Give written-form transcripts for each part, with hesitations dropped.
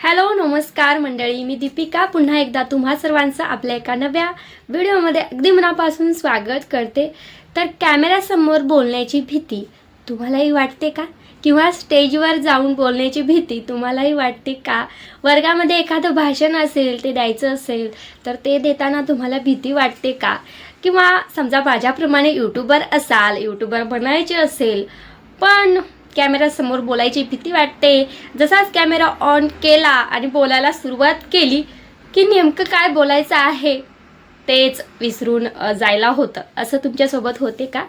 Hello नमस्कार मंडळी, मी दीपिका पुन्हा एकदा तुम्हा सर्वांचं आपल्या एका नव्या व्हिडिओमध्ये अगदी मनापासून स्वागत करते। तर कॅमेऱ्यासमोर बोलण्याची भीती तुम्हालाही वाटते का? किंवा स्टेजवर जाऊन बोलण्याची भीती तुम्हालाही वाटते का? वर्गामध्ये एखादं भाषण असेल, ते द्यायचं असेल तर ते देताना तुम्हाला भीती वाटते का? किंवा समजा माझ्याप्रमाणे यूट्यूबर असाल, यूट्यूबर बनायचे असेल पण कॅमेऱ्यासमोर बोलायची भीती वाटते। जसाच कॅमेरा ऑन केला आणि बोलायला सुरुवात केली की नेमकं काय बोलायचं आहे तेच विसरून जायला होतं। असं तुमच्यासोबत होते का?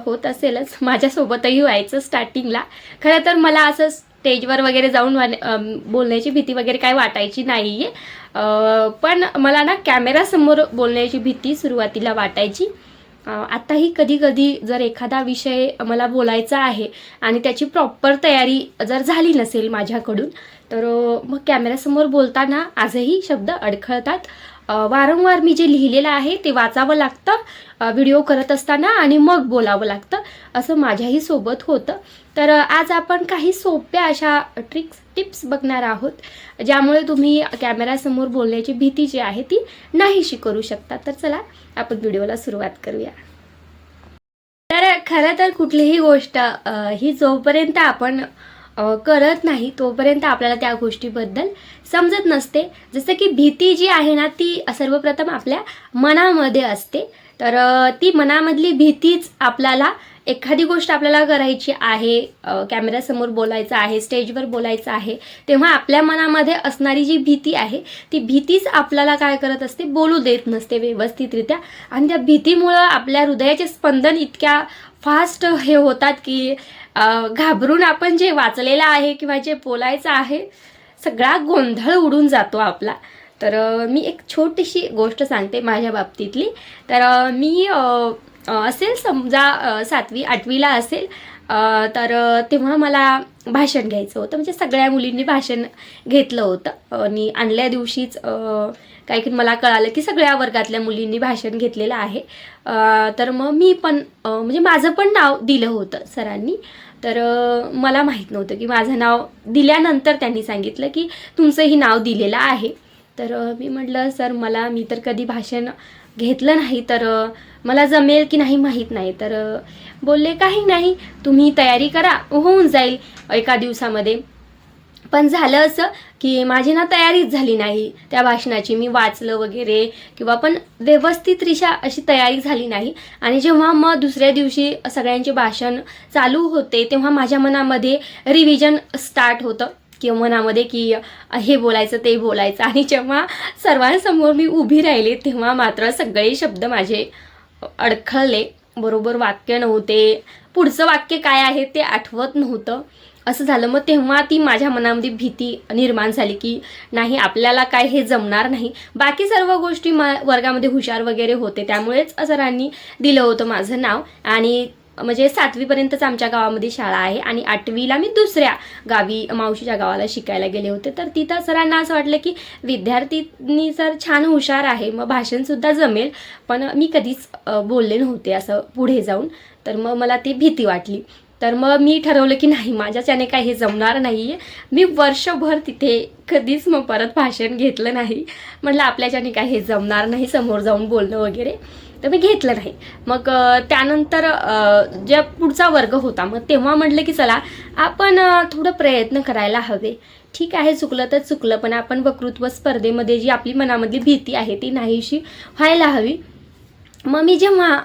होत असेलच, माझ्यासोबतही व्हायचं स्टार्टिंगला। खरं तर मला असं स्टेजवर वगैरे जाऊन बोलण्याची भीती वगैरे काय वाटायची नाही आहे, पण मला ना कॅमेऱ्यासमोर बोलण्याची भीती सुरुवातीला वाटायची। आताही कधी कधी जर एखादा विषय मला बोलायचा आहे आणि त्याची प्रॉपर तयारी जर झाली नसेल माझ्याकडून तर मग कॅमेऱ्यासमोर बोलताना आजही शब्द अडखळतात। वारंवार मी जे लिहिलेलं आहे ते वाचावं लागतं व्हिडिओ करत असताना आणि मग बोलावं लागतं, असं माझ्याही सोबत होतं। तर आज आपण काही सोप्या अशा टिप्स बघणार आहोत ज्यामुळे तुम्ही कॅमेऱ्यासमोर बोलण्याची भीती जी आहे ती नाहीशी करू शकता। तर चला आपण व्हिडिओला सुरुवात करूया। तर खरं तर कुठलीही गोष्ट ही जोपर्यंत आपण करत नाही तोपर्यंत आपल्याला त्या गोष्टीबद्दल समजत नसते। जसं की भीती जी आहे ना ती सर्वप्रथम आपल्या मनामध्ये असते। तर ती मनामधली भीतीच आपल्याला एखादी गोष्ट आपल्याला करायची आहे, कॅमेऱ्यासमोर बोलायचं आहे, स्टेजवर बोलायचं आहे, तेव्हा आपल्या मनामध्ये असणारी जी भीती आहे ती भीतीच आपल्याला काय करत असते, बोलू देत नसते व्यवस्थितरित्या। आणि त्या भीतीमुळं आपल्या हृदयाचे स्पंदन इतक्या फास्ट हे होतात की घाबरून आपण जे वाचलेलं आहे किंवा जे बोलायचं आहे सगळा गोंधळ उडून जातो आपला। तर मी एक छोटीशी गोष्ट सांगते माझ्या बाबतीतली। तर मी असेल समजा 7वी 8वीला असेल, तर तेव्हा मला भाषण घ्यायचं होतं। म्हणजे सगळ्या मुलींनी भाषण घेतलं होतं आणि आणल्या दिवशीच काही मला कळालं की सगळ्या वर्गातल्या मुलींनी भाषण घेतलेलं आहे। तर मग मी पण म्हणजे माझं पण नाव दिलं होतं सरांनी। तर मला माहीत नव्हतं की माझं नाव दिल्यानंतर त्यांनी सांगितलं की तुमचंही नाव दिलेलं आहे। तर मी म्हटलं सर मी तर कधी भाषण घेतलं नाही, तर मला जमेल की नाही माहीत नाही। तर बोलले काही नाही, तुम्ही तयारी करा, होऊन जाईल एका दिवसामध्ये। पण झालं असं की माझी ना तयारीच झाली नाही त्या भाषणाची। मी वाचलं वगैरे किंवा पण व्यवस्थितरित्या अशी तयारी झाली नाही। आणि जेव्हा मग दुसऱ्या दिवशी सगळ्यांचे भाषण चालू होते तेव्हा माझ्या मनामध्ये रिव्हिजन स्टार्ट होतं किंवा मनामध्ये की हे बोलायचं ते बोलायचं। आणि जेव्हा सर्वांसमोर मी उभी राहिले तेव्हा मात्र सगळे शब्द माझे अडखळले, बरोबर वाक्य नव्हते, पुढचं वाक्य काय आहे ते आठवत नव्हतं, असं झालं। मग तेव्हा ती माझ्या मनामध्ये भीती निर्माण झाली की नाही आपल्याला काय हे जमणार नाही। बाकी सर्व गोष्टी वर्गामध्ये हुशार वगैरे होते त्यामुळेच सरांनी दिलं होतं माझं नाव। आणि म्हणजे 7वी पर्यंतच आमच्या गावामध्ये शाळा आहे आणि 8वीला मी दुसऱ्या गावी मावशीच्या गावाला शिकायला गेले होते। तर तिथं सरांना असं वाटलं की विद्यार्थीनी जर छान हुशार आहे मग भाषणसुद्धा जमेल, पण मी कधीच बोलले नव्हते असं पुढे जाऊन। तर मग मला ती भीती वाटली। तर मग मी ठरवलं की नाही माझ्याच्याने काय हे जमणार नाही आहे। मी वर्षभर तिथे कधीच मग परत भाषण घेतलं नाही। म्हटलं आपल्याच्याने काय हे जमणार नाही समोर जाऊन बोलणं वगैरे, तर मी घेतलं नाही। मग त्यानंतर जे पुढचा वर्ग होता मग तेव्हा म्हटलं की चला आपण थोडं प्रयत्न करायला हवे। ठीक आहे चुकलं तर चुकलं, पण आपण वक्तृत्व स्पर्धेमध्ये जी आपली मनामधली भीती आहे ती नाहीशी व्हायला हवी। मग मी जेव्हा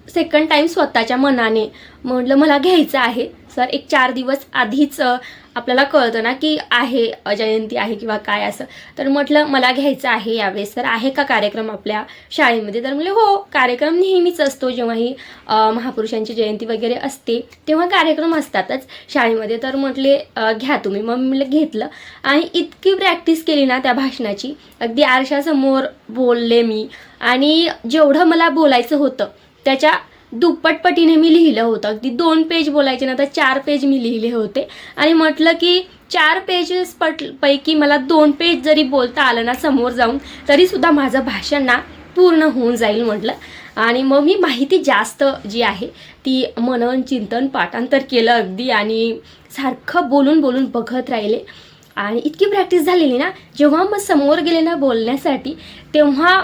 सेकंड टाईम स्वतःच्या मनाने म्हटलं मला घ्यायचं आहे सर, एक 4 दिवस आधीच आपल्याला कळतं ना की आहे जयंती आहे किंवा काय असं। तर म्हटलं मला घ्यायचं आहे यावेळेस, तर आहे का कार्यक्रम आपल्या शाळेमध्ये? तर म्हणले हो कार्यक्रम नेहमीच असतो, जेव्हाही महापुरुषांची जयंती वगैरे असते तेव्हा कार्यक्रम असतातच शाळेमध्ये। तर म्हटले घ्या तुम्ही। मग मी म्हटलं घेतलं आणि इतकी प्रॅक्टिस केली ना त्या भाषणाची, अगदी आरशासमोर बोलले मी आणि जेवढं मला बोलायचं होतं त्याच्या दुप्पटपटीने मी लिहिलं होतं। अगदी 2 पेज बोलायचे ना तर 4 पेज मी लिहिले होते। आणि म्हटलं की 4 पेजेस पैकी मला 2 पेज जरी बोलता आलं ना समोर जाऊन तरीसुद्धा माझं भाषण ना पूर्ण होऊन जाईल म्हटलं। आणि मग मी माहिती जास्त जी आहे ती मनन चिंतन पाठांतर केलं अगदी, आणि सारखं बोलून बोलून बघत राहिले। आणि इतकी प्रॅक्टिस झालेली ना, जेव्हा मग समोर गेले ना बोलण्यासाठी, तेव्हा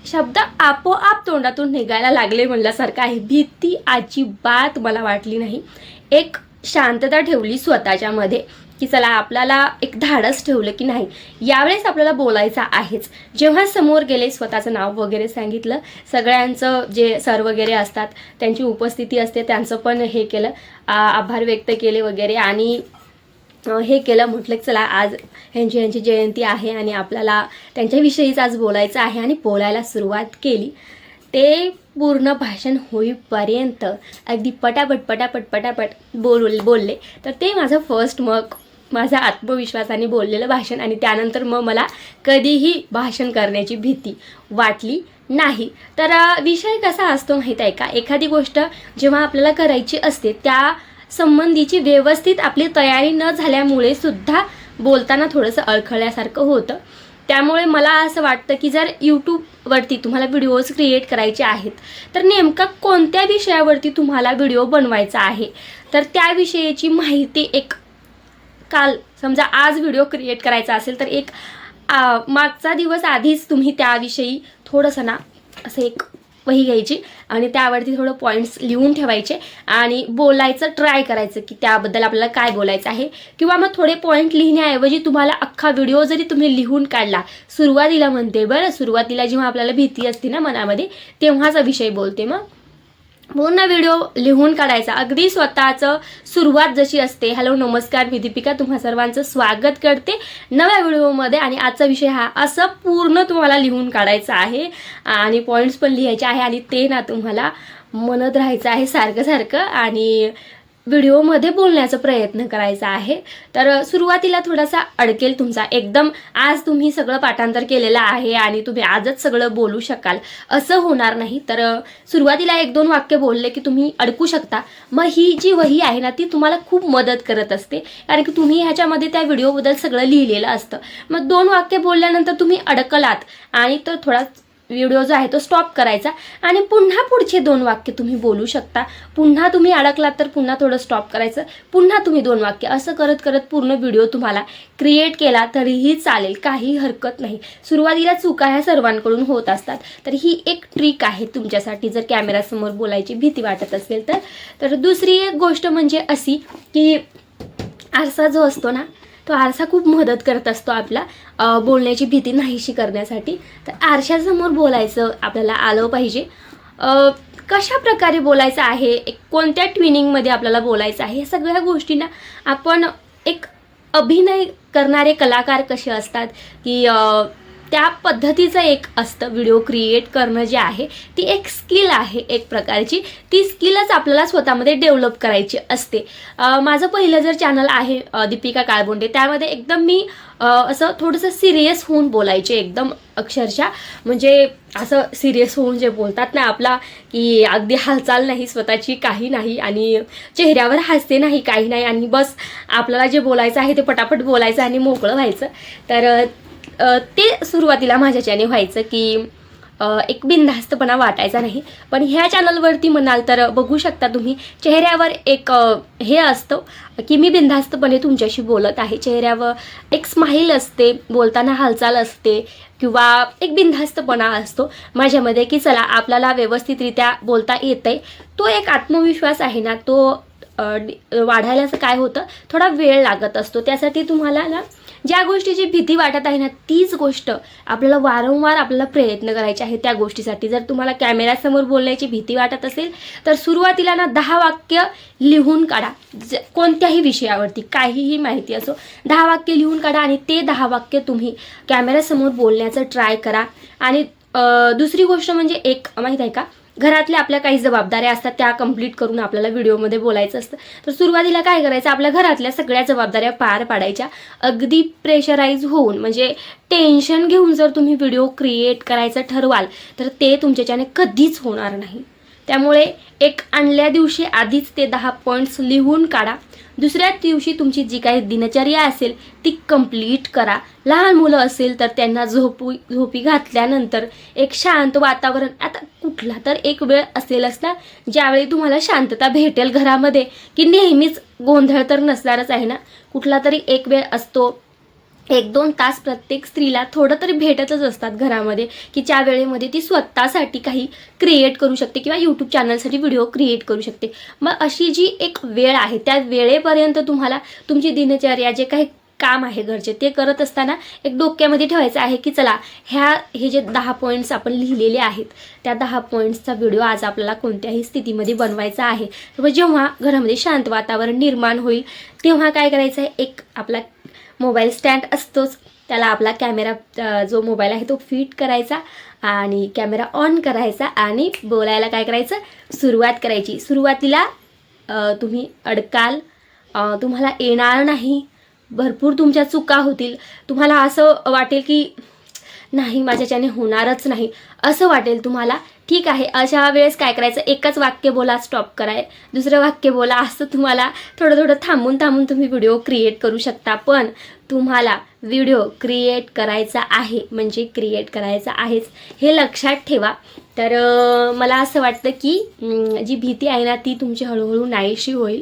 शब्द आपोआप तोंडातून निघायला लागले म्हणल्यासारखं आहे. भीती अजिबात मला वाटली नाही. एक शांतता ठेवली स्वतःच्यामध्ये की चला आपल्याला एक धाडस ठेवलं की नाही यावेळेस आपल्याला बोलायचं आहेच. जेव्हा समोर गेले, स्वतःचं नाव वगैरे सांगितलं, सगळ्यांचं जे सर वगैरे असतात त्यांची उपस्थिती असते त्यांचं पण हे केलं, आभार व्यक्त केले वगैरे आणि हे केलं. म्हटलं चला आज ह्यांची जयंती आहे आणि आपल्याला त्यांच्याविषयीच आज बोलायचं आहे आणि बोलायला सुरुवात केली. ते पूर्ण भाषण होईपर्यंत अगदी पटापट बोलले. तर ते माझं फर्स्ट, मग माझा आत्मविश्वासाने बोललेलं भाषण आणि त्यानंतर मग मला कधीही भाषण करण्याची भीती वाटली नाही. तर विषय कसा असतो माहीत आहे का, एखादी गोष्ट जेव्हा आपल्याला करायची असते त्या संबंधीची व्यवस्थित आपली तयारी न झाल्यामुळे सुद्धा बोलताना थोडंसं अडखळल्यासारखं होतं. त्यामुळे मला असं वाटतं की जर यूट्यूबवरती तुम्हाला व्हिडिओज क्रिएट करायचे आहेत तर नेमका कोणत्या विषयावरती तुम्हाला व्हिडिओ बनवायचा आहे, तर त्याविषयीची माहिती एक काल समजा आज व्हिडिओ क्रिएट करायचा असेल तर एक मागचा दिवस आधीच तुम्ही त्याविषयी थोडंसं ना असं एक वही घ्यायची आणि त्यावरती थोडं पॉईंट्स लिहून ठेवायचे आणि बोलायचं ट्राय करायचं की त्याबद्दल आपल्याला काय बोलायचं आहे. किंवा मग थोडे पॉईंट लिहिण्याऐवजी तुम्हाला अख्खा व्हिडिओ जरी तुम्ही लिहून काढला, सुरुवातीला म्हणते बरं, सुरुवातीला जेव्हा आपल्याला भीती असते ना मनामध्ये तेव्हाचा विषय बोलते, मग पूर्ण व्हिडिओ लिहून काढायचा. अगदी स्वतःचं सुरुवात जशी असते, हॅलो नमस्कार मी दीपिका तुम्हा सर्वांचं स्वागत करते नव्या व्हिडिओमध्ये आणि आजचा विषय हा, असं पूर्ण तुम्हाला लिहून काढायचं आहे आणि पॉईंट्स पण लिहायचे आहे आणि ते ना तुम्हाला म्हणत राहायचं आहे सारखं आणि व्हिडिओमध्ये बोलण्याचा प्रयत्न करायचा आहे. तर सुरुवातीला थोडासा अडकेल तुमचा, एकदम आज तुम्ही सगळं पाठांतर केलेलं आहे आणि तुम्ही आजच सगळं बोलू शकाल असं होणार नाही. तर सुरुवातीला 1-2 वाक्य बोलले की तुम्ही अडकू शकता. मग ही जी वही आहे ना ती तुम्हाला खूप मदत करत असते, कारण की तुम्ही ह्याच्यामध्ये त्या व्हिडिओबद्दल सगळं लिहिलेलं असतं. मग 2 वाक्य बोलल्यानंतर तुम्ही अडकलात आणि तो थोडा व्हिडिओ जो आहे तो स्टॉप करायचा आणि पुन्हा पुढचे 2 वाक्य तुम्ही बोलू शकता. पुन्हा तुम्ही अडकलात तर पुन्हा थोडं स्टॉप करायचं, पुन्हा तुम्ही 2 वाक्य, असं करत करत पूर्ण व्हिडिओ तुम्हाला क्रिएट केला तरीही चालेल, काही हरकत नाही. सुरुवातीला चुका ह्या सर्वांकडून होत असतात. तर ही एक ट्रिक आहे तुमच्यासाठी जर कॅमेरासमोर बोलायची भीती वाटत असेल तर. तर दुसरी एक गोष्ट म्हणजे अशी की आरसा जो असतो ना तो आरसा खूप मदत करत असतो आपला बोलण्याची भीती नाहीशी करण्यासाठी. तर आरशासमोर बोलायचं आपल्याला आलं पाहिजे. कशा प्रकारे बोलायचं आहे, कोणत्या ट्विनिंगमध्ये आपल्याला बोलायचं आहे, या सगळ्या गोष्टींना आपण एक अभिनय करणारे कलाकार कसे असतात की त्या पद्धतीचं एक असतं. व्हिडिओ क्रिएट करणं जे आहे ती एक स्किल आहे एक प्रकारची, ती स्किलच आपल्याला स्वतःमध्ये डेव्हलप करायची असते. माझं पहिलं जर चॅनल आहे दीपिका काळबोंडे, त्यामध्ये एकदम मी असं थोडंसं सिरियस होऊन बोलायचे, एकदम अक्षरशः म्हणजे असं सिरियस होऊन जे बोलतात ना आपला, की अगदी हालचाल नाही स्वतःची, काही नाही आणि चेहऱ्यावर हास्य नाही, काही नाही आणि बस आपल्याला जे बोलायचं आहे ते पटापट बोलायचं आणि मोकळं व्हायचं. तर ते सुरुवातीला माझ्याच्याने व्हायचं की एक बिनधास्तपणा वाटायचा नाही. पण ह्या चॅनलवरती म्हणाल तर बघू शकता तुम्ही, चेहऱ्यावर एक हे असतं की मी बिनधास्तपणे तुमच्याशी बोलत आहे. चेहऱ्यावर एक स्माईल असते, बोलताना हालचाल असते किंवा एक बिनधास्तपणा असतो माझ्यामध्ये की चला आपल्याला व्यवस्थितरित्या बोलता येतंय. तो एक आत्मविश्वास आहे ना तो वाढायला काय होतं, थोडा वेळ लागत असतो. त्यासाठी तुम्हाला ना ज्या गोष्टीची भीती वाटत आहे ना तीच गोष्ट आपल्याला वारंवार आपल्याला प्रयत्न करायचे आहे त्या गोष्टीसाठी. जर तुम्हाला कॅमेऱ्यासमोर बोलण्याची भीती वाटत असेल तर सुरुवातीला ना 10 वाक्य लिहून काढा, कोणत्याही विषयावरती काहीही माहिती असो, 10 वाक्य लिहून काढा आणि ते 10 वाक्य तुम्ही कॅमेऱ्यासमोर बोलण्याचं ट्राय करा. आणि दुसरी गोष्ट म्हणजे एक माहीत आहे का, घरातल्या आपल्या काही जबाबदाऱ्या असतात त्या कंप्लीट करून आपल्याला व्हिडिओमध्ये बोलायचं असतं. तर सुरुवातीला काय करायचं, आपल्या घरातल्या सगळ्या जबाबदाऱ्या पार पाडायच्या, अगदी प्रेशराईज होऊन म्हणजे टेन्शन घेऊन जर तुम्ही व्हिडिओ क्रिएट करायचं ठरवाल तर ते तुमच्याच्याने कधीच होणार नाही. त्यामुळे एक आणल्या दिवशी आधीच ते 10 पॉईंट्स लिहून काढा. दुसऱ्या दिवशी तुमची जी काही दिनचर्या असेल ती कंप्लीट करा. लहान मुलं असेल तर त्यांना झोपी घातल्यानंतर एक शांत वातावरण, आता कुठला तर एक वेळ असेलच ना ज्यावेळी तुम्हाला शांतता भेटेल घरामध्ये, की नेहमीच गोंधळ तर नसणारच आहे ना, कुठला तरी एक वेळ असतो 1-2 तास प्रत्येक स्त्रीला थोडं तरी भेटतच असतात घरामध्ये, की ज्या वेळेमध्ये ती स्वतःसाठी काही क्रिएट करू शकते किंवा यूट्यूब चॅनलसाठी व्हिडिओ क्रिएट करू शकते. मग अशी जी एक वेळ आहे त्या वेळेपर्यंत तुम्हाला तुमची दिनचर्या जे काही काम आहे घरचे ते करत असताना एक डोक्यामध्ये ठेवायचं आहे की चला हे जे 10 पॉईंट्स आपण लिहिलेले आहेत त्या 10 पॉईंट्सचा व्हिडिओ आज आपल्याला कोणत्याही स्थितीमध्ये बनवायचा आहे. तर जेव्हा घरामध्ये शांत वातावरण निर्माण होईल तेव्हा काय करायचं आहे, एक आपला मोबाईल स्टँड असतोच, त्याला आपला कॅमेरा जो मोबाईल आहे तो फिट करायचा आणि कॅमेरा ऑन करायचा आणि बोलायला काय करायचं, सुरुवात करायची. सुरुवातीला तुम्ही अडकाल, तुम्हाला येणार नाही, भरपूर तुमच्या चुका होतील, तुम्हाला असं वाटेल की नाही माझ्याच्याने होणारच नाही असं वाटेल तुम्हाला. ठीक आहे, अशा वेळेस काय करायचं, एकच वाक्य बोला, स्टॉप कराय, दुसरं वाक्य बोला, असं तुम्हाला थोडं थोडं थांबून थांबून तुम्ही व्हिडिओ क्रिएट करू शकता. पण तुम्हाला व्हिडिओ क्रिएट करायचा आहे म्हणजे क्रिएट करायचा आहेच हे लक्षात ठेवा. तर मला असं वाटतं की जी भीती आहे ना ती तुमची हळूहळू नाहीशी होईल.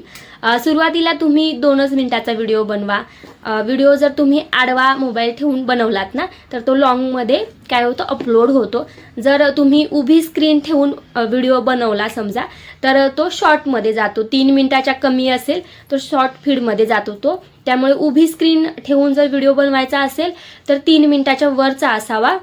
सुरुवातीला तुम्ही 2च मिनिटाचा व्हिडिओ बनवा. व्हिडिओ जर तुम्ही आडवा मोबाईल ठेवून बनवलात ना तर तो लॉंगमध्ये काय होतं, अपलोड होतो. जर तुम्ही उभी स्क्रीन ठेवून व्हिडिओ बनवला समजा तर तो शॉर्टमध्ये जातो. 3 मिनिटाच्या कमी असेल तर शॉर्ट फीडमध्ये जातो तो. त्यामुळे उभी स्क्रीन ठेवून जर व्हिडिओ बनवायचा असेल तर 3 मिनिटाच्या वरचा असावा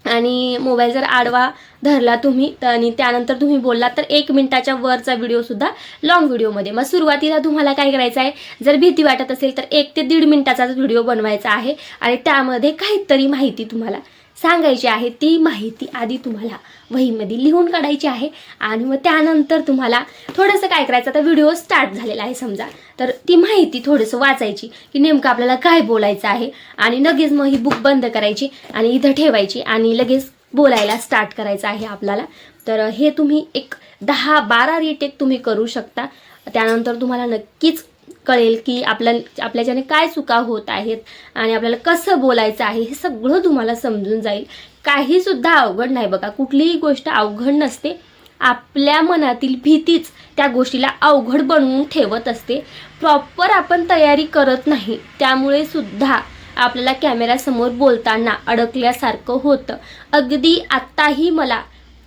आणि मोबाईल जर आडवा धरला तुम्ही आणि त्यानंतर तुम्ही बोललात तर 1 मिनिटाच्या वरचा व्हिडिओसुद्धा लॉंग व्हिडिओमध्ये. मग सुरुवातीला तुम्हाला काय करायचं आहे, जर भीती वाटत असेल तर 1 ते 1.5 मिनिटाचाच व्हिडिओ बनवायचा आहे आणि त्यामध्ये काहीतरी माहिती तुम्हाला सांगायची आहे. ती माहिती आधी तुम्हाला वहीमध्ये लिहून काढायची आहे आणि मग त्यानंतर तुम्हाला थोडंसं काय करायचं, आता व्हिडिओ स्टार्ट झालेला आहे समजा तर ती माहिती थोडंसं वाचायची की नेमकं आपल्याला काय बोलायचं आहे आणि लगेच मग ही बुक बंद करायची आणि इथं ठेवायची आणि लगेच बोलायला स्टार्ट करायचं आहे आपल्याला. तर हे तुम्ही एक 10-12 रिटेक तुम्ही करू शकता. त्यानंतर तुम्हाला नक्कीच कळेल की आपल्याच्याने काय चुका होत आहेत आणि आपल्याला कसं बोलायचं आहे हे सगळं तुम्हाला समजून जाईल. काहीसुद्धा अवघड नाही बघा, कुठलीही गोष्ट अवघड नसते. आपल्या मनातील भीतीच त्या गोष्टीला अवघड बनवून ठेवत असते. प्रॉपर आपण तयारी करत नाही त्यामुळे सुद्धा आपल्याला कॅमेऱ्यासमोर बोलताना अडकल्यासारखं होतं. अगदी आत्ताही मला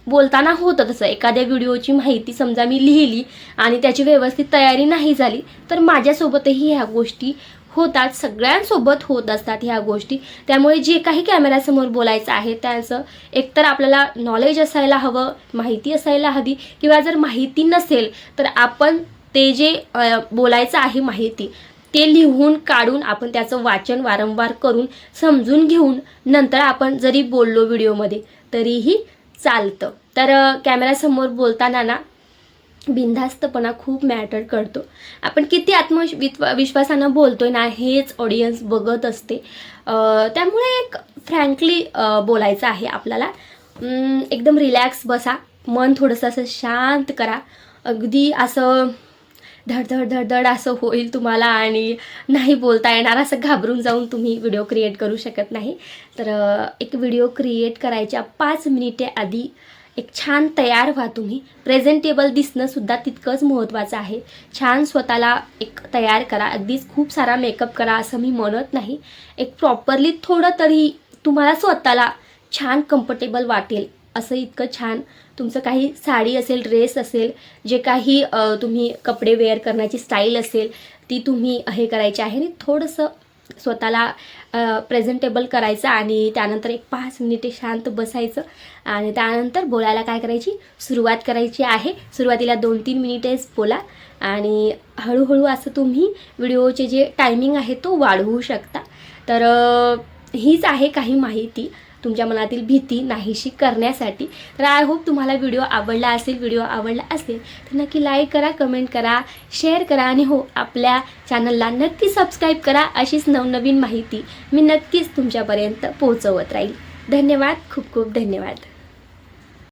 बोलताना होतं तसं. एखाद्या व्हिडिओची माहिती समजा मी लिहिली आणि त्याची व्यवस्थित तयारी नाही झाली तर माझ्यासोबतही ह्या गोष्टी होतात, सगळ्यांसोबत होत असतात ह्या गोष्टी. त्यामुळे जे काही कॅमेऱ्यासमोर बोलायचं आहे त्याचं एकतर आपल्याला नॉलेज असायला हवं, माहिती असायला हवी, किंवा जर माहिती नसेल तर आपण ते जे बोलायचं आहे माहिती ते लिहून काढून आपण त्याचं वाचन वारंवार करून समजून घेऊन नंतर आपण जरी बोललो व्हिडिओमध्ये तरीही चालतं. तर कॅमेऱ्यासमोर बोलताना ना बिनधास्तपणा खूप मॅटर करतो. आपण किती विश्वासानं बोलतोय ना हेच ऑडियन्स बघत असते. त्यामुळे एक फ्रँकली बोलायचं आहे आपल्याला. एकदम रिलॅक्स बसा, मन थोडंसं असं शांत करा. अगदी असं धडधड धडधड असं होईल तुम्हाला आणि नाही बोलता येणार, असं घाबरून जाऊन तुम्ही व्हिडिओ क्रिएट करू शकत नाही. तर एक व्हिडिओ क्रिएट करायच्या 5 मिनिटे आधी एक छान तयार व्हा तुम्ही. प्रेझेंटेबल दिसणंसुद्धा तितकंच महत्त्वाचं आहे. छान स्वतःला एक तयार करा. अगदीच खूप सारा मेकअप करा असं मी म्हणत नाही. एक प्रॉपरली थोडं तरी तुम्हाला स्वतःला छान कम्फर्टेबल वाटेल असं इतकं छान तुमचं काही साडी असेल, ड्रेस असेल, जे काही तुम्ही कपडे वेअर करण्याची स्टाईल असेल ती तुम्ही हे करायची आहे आणि थोडंसं स्वतःला प्रेझेंटेबल करायचं आणि त्यानंतर एक 5 मिनिटे शांत बसायचं आणि त्यानंतर बोलायला काय करायची, सुरुवात करायची आहे. सुरुवातीला 2-3 मिनिटेच बोला आणि हळूहळू असं तुम्ही व्हिडिओचे जे टायमिंग आहे तो वाढवू शकता. तर हीच आहे काही माहिती तुमच्या मनातील भीती नाहीशी करण्यासाठी. तर आय होप तुम्हाला व्हिडिओ आवडला असेल. व्हिडिओ आवडला असेल तर नक्की लाईक करा, कमेंट करा, शेअर करा आणि हो आपल्या चॅनलला नक्की सबस्क्राईब करा. अशीच नवनवीन माहिती मी नक्कीच तुमच्यापर्यंत पोहोचवत राहील. धन्यवाद, खूप खूप धन्यवाद.